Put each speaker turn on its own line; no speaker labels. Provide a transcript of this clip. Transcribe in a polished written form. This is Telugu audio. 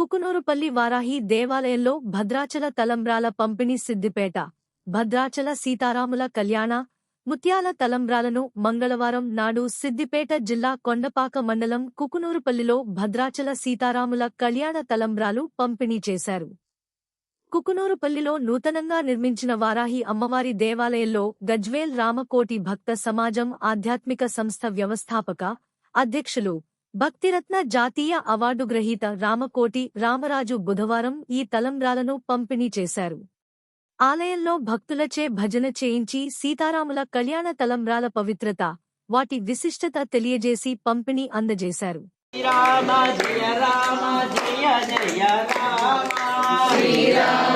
కుకునూరుపల్లి వారాహి దేవాలయంలో భద్రాచల తలంబ్రాల పంపిణీ. సిద్దిపేట భద్రాచల సీతారాముల కళ్యాణ ముత్యాల తలంబ్రాలను మంగళవారం నాడు సిద్దిపేట జిల్లా కొండపాక మండలం కుకునూరుపల్లిలో భద్రాచల సీతారాముల కళ్యాణ తలంబ్రాలు పంపిణీ చేశారు. కుకునూరుపల్లిలో నూతనంగా నిర్మించిన వారాహి అమ్మవారి దేవాలయంలో గజ్వేల్ రామకోటి భక్త సమాజం ఆధ్యాత్మిక సంస్థ వ్యవస్థాపక అధ్యక్షులు భక్తిరత్న జాతీయ అవార్డు గ్రహీత రామకోటి రామరాజు బుధవారం ఈ తలంబ్రాలను పంపిణీ చేశారు. ఆలయంలో భక్తులచే భజన చేయించి సీతారాముల కళ్యాణ తలంబ్రాల పవిత్రత, వాటి విశిష్టత తెలియజేసి పంపిణీ అందజేశారు.
శ్రీరామ జయ రామ జయ జయ రామ శ్రీరామ